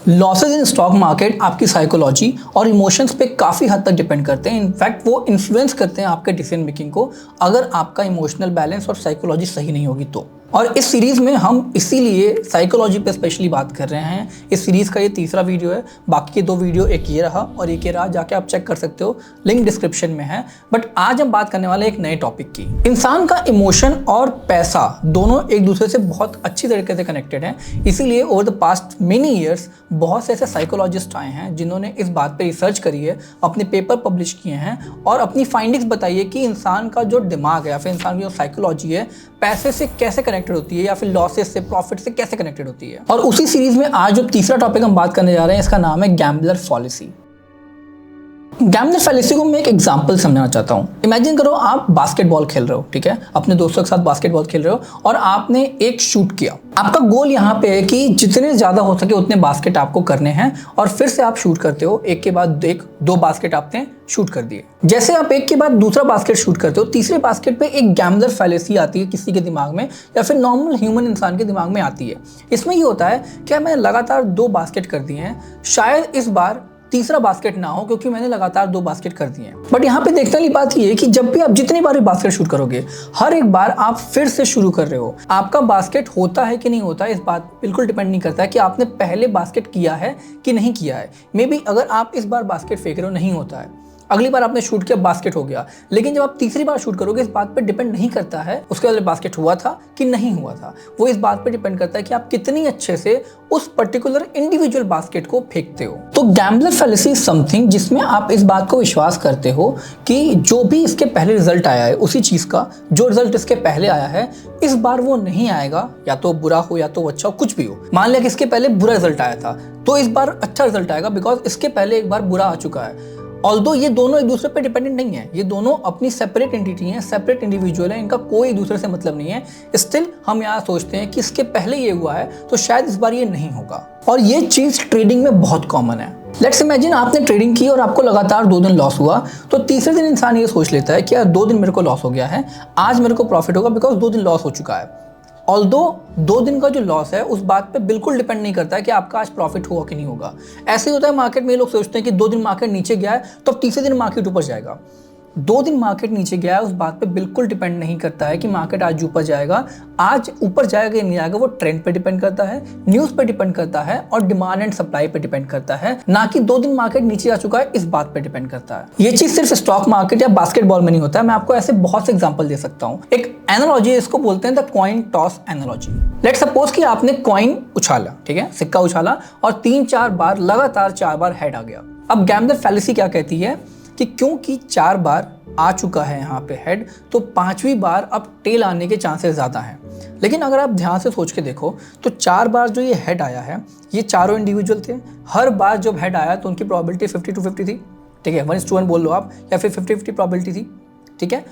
Losses in stock market आपकी psychology और emotions पे काफ़ी हद तक डिपेंड करते हैं। इनफैक्ट वो इन्फ्लुएंस करते हैं आपके डिसीजन मेकिंग को, अगर आपका इमोशनल बैलेंस और साइकोलॉजी सही नहीं होगी तो। और इस सीरीज़ में हम इसीलिए साइकोलॉजी पे स्पेशली बात कर रहे हैं। इस सीरीज़ का ये तीसरा वीडियो है, बाकी के 2 वीडियो एक ये रहा और एक ये रहा, जाके आप चेक कर सकते हो, लिंक डिस्क्रिप्शन में है। बट आज हम बात करने वाले एक नए टॉपिक की। इंसान का इमोशन और पैसा दोनों एक दूसरे से बहुत अच्छी तरीके से कनेक्टेड हैं, इसीलिए over the past many years बहुत से ऐसे साइकोलॉजिस्ट आए हैं जिन्होंने इस बात पर रिसर्च करी है, अपने पेपर पब्लिश किए हैं और अपनी फाइंडिंग्स बताई है कि इंसान का जो दिमाग है या फिर इंसान की जो साइकोलॉजी है पैसे से कैसे कनेक्टेड होती है या फिर लॉसेस से, प्रॉफिट से कैसे कनेक्टेड होती है। और उसी सीरीज में आज जो तीसरा टॉपिक हम बात करने जा रहे हैं, इसका नाम है गैम्बलर फॉलिसी। गैम्बलर फैलेसी को मैं एक एग्जांपल समझाना चाहता हूँ। इमेजिन करो आप बास्केटबॉल खेल रहे हो, ठीक है, अपने दोस्तों के साथ बास्केटबॉल खेल रहे हो और आपने एक शूट किया। आपका गोल यहाँ पे है कि जितने ज़्यादा हो सके उतने बास्केट आपको करने हैं और फिर से आप शूट करते हो, एक के बाद एक 2 बास्केट आपने शूट कर दिए। जैसे आप एक के बाद दूसरा बास्केट शूट करते हो, तीसरे बास्केट पे एक गैम्बलर फैलेसी आती है किसी के दिमाग में या फिर नॉर्मल ह्यूमन इंसान के दिमाग में आती है। इसमें ये होता है कि मैंने लगातार 2 बास्केट कर दिए हैं, शायद इस बार तीसरा बास्केट ना हो क्योंकि मैंने लगातार 2 बास्केट कर दिए हैं। बट यहाँ पे देखने वाली बात ये है कि जब भी आप जितनी बार बास्केट शूट करोगे, हर एक बार आप फिर से शुरू कर रहे हो। आपका बास्केट होता है कि नहीं होता है, इस बात बिल्कुल डिपेंड नहीं करता है कि आपने पहले बास्केट किया है कि नहीं किया है। मे बी अगर आप इस बार बास्केट फेंक रहे हो, नहीं होता है, अगली बार आपने शूट किया, बास्केट हो गया। लेकिन जब आप तीसरी बार शूट करोगे, इस बात पर डिपेंड नहीं करता है उसके बाद बास्केट हुआ था कि नहीं हुआ था। वो इस बात पर डिपेंड करता है कि आप कितनी अच्छे से उस पर्टिकुलर इंडिविजुअल बास्केट को फेंकते हो। तो गैम्बलर फैलेसी समथिंग जिसमें आप इस बात को विश्वास करते हो कि जो भी इसके पहले रिजल्ट आया है, उसी चीज का जो रिजल्ट इसके पहले आया है, इस बार वो नहीं आएगा, या तो बुरा हो या तो अच्छा हो, कुछ भी हो। मान लिया कि इसके पहले बुरा रिजल्ट आया था तो इस बार अच्छा रिजल्ट आएगा बिकॉज इसके पहले एक बार बुरा आ चुका है। ऑल्दो ये दोनों एक दूसरे पे डिपेंडेंट नहीं है, ये दोनों अपनी सेपरेट एंटिटी हैं, सेपरेट इंडिविजुअल हैं, इनका कोई एक दूसरे से मतलब नहीं है। स्टिल हम यहाँ सोचते हैं कि इसके पहले ये हुआ है तो शायद इस बार ये नहीं होगा। और ये चीज ट्रेडिंग में बहुत कॉमन है। लेट्स इमेजिन आपने ट्रेडिंग की और आपको लगातार 2 दिन लॉस हुआ, तो तीसरे दिन इंसान ये सोच लेता है कि यार 2 दिन मेरे को लॉस हो गया है, आज मेरे को प्रॉफिट होगा बिकॉज 2 दिन लॉस हो चुका है। ऑल्दो 2 दिन का जो लॉस है उस बात पे बिल्कुल डिपेंड नहीं करता है कि आपका आज प्रॉफिट होगा कि नहीं होगा। ऐसे ही होता है मार्केट में, लोग सोचते हैं कि 2 दिन मार्केट नीचे गया है तो अब तीसरे दिन मार्केट ऊपर जाएगा। 2 दिन मार्केट नीचे गया है उस बात पे बिल्कुल डिपेंड नहीं करता है कि मार्केट आज ऊपर जाएगा। आज ऊपर जाएगा या नहीं जाएगा वो ट्रेंड पे डिपेंड करता है, न्यूज़ पे डिपेंड करता है और डिमांड एंड सप्लाई पे डिपेंड करता है, ना कि 2 दिन मार्केट नीचे जा चुका है इस बात पे डिपेंड करता है। ये चीज सिर्फ स्टॉक मार्केट या बास्केटबॉल में नहीं होता है, मैं आपको ऐसे बहुत से एग्जांपल दे सकता हूँ। एक एनालॉजी, इसको बोलते हैं the coin toss analogy. Let's suppose कि आपने कॉइन उछाला, ठीक है, सिक्का उछाला और 3-4 बार लगातार 4 बार हेड आ गया। अब गैम्बलर फैलेसी क्या कहती है कि क्योंकि 4 बार आ चुका है यहाँ पे हेड, तो 5वीं बार अब टेल आने के चांसेस ज़्यादा हैं। लेकिन अगर आप ध्यान से सोच के देखो तो 4 बार जो ये हेड आया है, ये चारों इंडिविजुअल थे। हर बार जब हेड आया तो उनकी प्रोबेबिलिटी 50-50 थी, ठीक है, 1:1 बोल लो आप, या फिर 50-50 प्रोबेबिलिटी थी, ठीक है।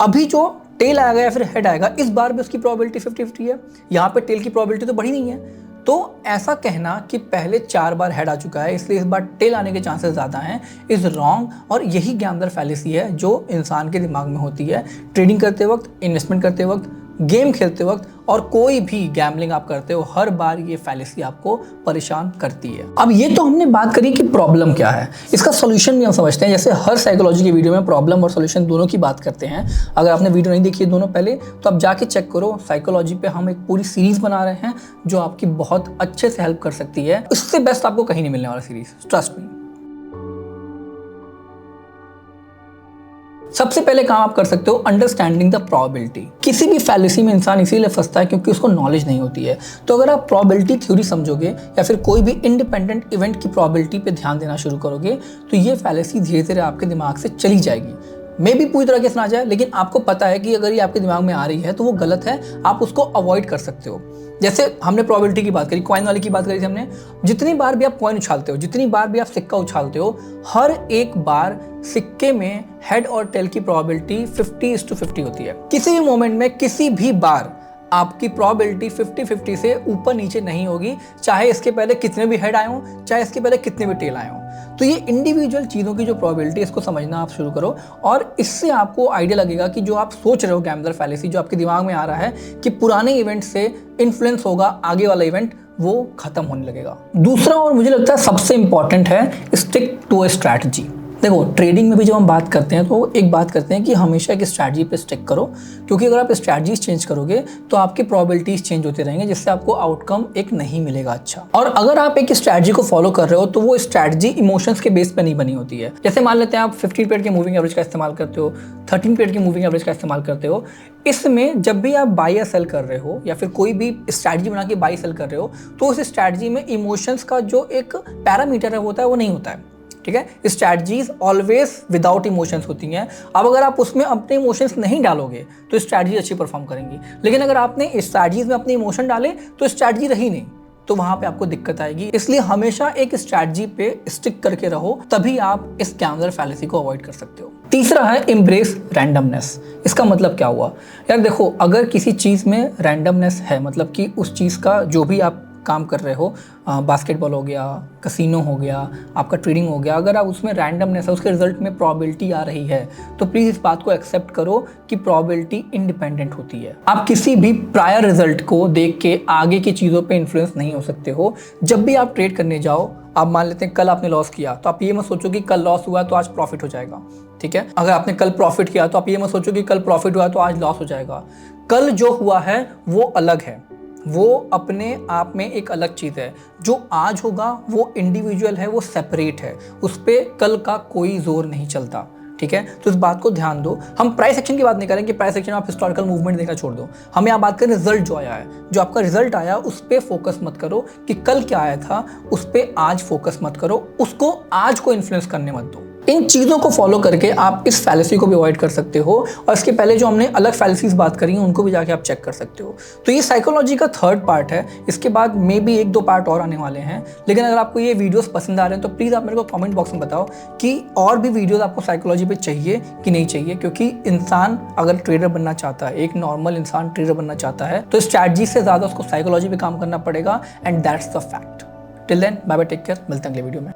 अभी जो टेल आएगा या फिर हेड आएगा, इस बार भी उसकी प्रोबेबिलिटी 50-50 है। यहाँ पे टेल की प्रोबेबिलिटी तो बढ़ी नहीं है। तो ऐसा कहना कि पहले 4 बार हेड आ चुका है इसलिए इस बार टेल आने के चांसेस ज़्यादा हैं इज़ रॉन्ग। और यही गैम्बलर फैलेसी है जो इंसान के दिमाग में होती है ट्रेडिंग करते वक्त, इन्वेस्टमेंट करते वक्त, गेम खेलते वक्त और कोई भी गैम्बलिंग आप करते हो, हर बार ये फैलेसी आपको परेशान करती है। अब ये तो हमने बात करी कि प्रॉब्लम क्या है, इसका सॉल्यूशन भी हम समझते हैं। जैसे हर साइकोलॉजी की वीडियो में प्रॉब्लम और सॉल्यूशन दोनों की बात करते हैं। अगर आपने वीडियो नहीं देखी है दोनों पहले, तो आप जाके चेक करो। साइकोलॉजी पे हम एक पूरी सीरीज बना रहे हैं जो आपकी बहुत अच्छे से हेल्प कर सकती है। इससे बेस्ट आपको कहीं नहीं मिलने वाला सीरीज, ट्रस्ट मी। सबसे पहले काम आप कर सकते हो अंडरस्टैंडिंग द प्रोबेबिलिटी। किसी भी फैलेसी में इंसान इसीलिए फंसता है क्योंकि उसको नॉलेज नहीं होती है। तो अगर आप प्रोबेबिलिटी थ्योरी समझोगे या फिर कोई भी इंडिपेंडेंट इवेंट की प्रोबेबिलिटी पे ध्यान देना शुरू करोगे, तो ये फैलेसी धीरे धीरे आपके दिमाग से चली जाएगी। मे भी पूरी तरह से ना जाए, लेकिन आपको पता है कि अगर ये आपके दिमाग में आ रही है तो वो गलत है, आप उसको अवॉइड कर सकते हो। जैसे हमने प्रोबेबिलिटी की बात करी, कॉइन वाली की बात करी थी हमने। जितनी बार भी आप कॉइन उछालते हो, जितनी बार भी आप सिक्का उछालते हो, हर एक बार सिक्के में हेड और टेल की प्रोबेबिलिटी 50:50 होती है। किसी भी मोमेंट में किसी भी बार आपकी प्रोबेबिलिटी 50-50 से ऊपर नीचे नहीं होगी, चाहे इसके पहले कितने भी हेड आए हों, चाहे इसके पहले कितने भी टेल आए हों। तो ये इंडिविजुअल चीज़ों की जो प्रोबेबिलिटी है इसको समझना आप शुरू करो, और इससे आपको आइडिया लगेगा कि जो आप सोच रहे हो गैम्बलर फैलेसी, जो आपके दिमाग में आ रहा है कि पुराने इवेंट से इन्फ्लुएंस होगा आगे वाला इवेंट, वो खत्म होने लगेगा। दूसरा और मुझे लगता है सबसे इंपॉर्टेंट है स्टिक टू अ स्ट्रैटेजी। देखो, ट्रेडिंग में भी जब हम बात करते हैं तो एक बात करते हैं कि हमेशा एक स्ट्रैटेजी पे स्टिक करो, क्योंकि अगर आप स्ट्रैटेजीज चेंज करोगे तो आपके प्रोबेबिलिटीज चेंज होते रहेंगे, जिससे आपको आउटकम एक नहीं मिलेगा अच्छा। और अगर आप एक स्ट्रैटेजी को फॉलो कर रहे हो तो वो स्ट्रैटेजी इमोशंस के बेस पे नहीं बनी होती है। जैसे मान लेते हैं आप 15 पीरियड के मूविंग एवरेज का इस्तेमाल करते हो, 13 पीरियड की मूविंग एवरेज का इस्तेमाल करते हो। इसमें जब भी आप बाई या सेल कर रहे हो या फिर कोई भी स्ट्रैटेजी बना के बाई सेल कर रहे हो, तो उस स्ट्रैटेजी में इमोशंस का जो एक पैरामीटर होता है वो नहीं होता है, ठीक है। स्ट्रैटेजीज ऑलवेज विदाउट इमोशंस होती हैं। अब अगर आप उसमें अपने इमोशंस नहीं डालोगे तो स्ट्रैटेजी अच्छी परफॉर्म करेंगी, लेकिन अगर आपने स्ट्रैटेजीज में अपने इमोशन डाले तो स्ट्रैटेजी रही नहीं, तो वहां पे आपको दिक्कत आएगी। इसलिए हमेशा एक स्ट्रैटेजी पे स्टिक करके रहो, तभी आप इस गैम्बलर फैलेसी को अवॉइड कर सकते हो। तीसरा है एम्ब्रेस रैंडमनेस। इसका मतलब क्या हुआ यार? देखो, अगर किसी चीज़ में रैंडमनेस है, मतलब कि उस चीज़ का जो भी आप काम कर रहे हो, बास्केटबॉल हो गया, कसिनो हो गया, आपका ट्रेडिंग हो गया, अगर आप उसमें रैंडमनेस है, उसके रिजल्ट में प्रोबेबिलिटी आ रही है, तो प्लीज़ इस बात को एक्सेप्ट करो कि प्रोबेबिलिटी इंडिपेंडेंट होती है। आप किसी भी प्रायर रिजल्ट को देख के आगे की चीज़ों पे इन्फ्लुएंस नहीं हो सकते हो। जब भी आप ट्रेड करने जाओ, आप मान लेते हैं कल आपने लॉस किया, तो आप ये मत सोचो कि कल लॉस हुआ तो आज प्रॉफिट हो जाएगा, ठीक है। अगर आपने कल प्रॉफिट किया तो आप ये मत सोचो कि कल प्रॉफिट हुआ तो आज लॉस हो जाएगा। कल जो हुआ है वो अलग है, वो अपने आप में एक अलग चीज़ है। जो आज होगा वो इंडिविजुअल है, वो सेपरेट है, उस पर कल का कोई जोर नहीं चलता, ठीक है। तो इस बात को ध्यान दो। हम प्राइस एक्शन की बात नहीं करें कि प्राइस एक्शन आप हिस्टोरिकल मूवमेंट देखना छोड़ दो। हम यहाँ बात करें रिजल्ट जो आया है, जो आपका रिजल्ट आया उस पर फोकस मत करो कि कल क्या आया था, उस पर आज फोकस मत करो, उसको आज को इन्फ्लुएंस करने मत दो। इन चीज़ों को फॉलो करके आप इस फैलेसी को भी अवॉइड कर सकते हो, और इसके पहले जो हमने अलग फैलेसीज बात करी हैं उनको भी जाके आप चेक कर सकते हो। तो ये साइकोलॉजी का थर्ड पार्ट है। इसके बाद मे बी 1-2 पार्ट और आने वाले हैं, लेकिन अगर आपको ये वीडियोस पसंद आ रहे हैं तो प्लीज़ आप मेरे को कमेंट बॉक्स में बताओ कि और भी वीडियोस आपको साइकोलॉजी पे चाहिए कि नहीं चाहिए, क्योंकि इंसान अगर ट्रेडर बनना चाहता है, एक नॉर्मल इंसान ट्रेडर बनना चाहता है, तो स्ट्रैटेजी से ज़्यादा उसको साइकोलॉजी पे काम करना पड़ेगा, and that's the fact. Till then, bye bye, take care, मिलते हैं अगले वीडियो में।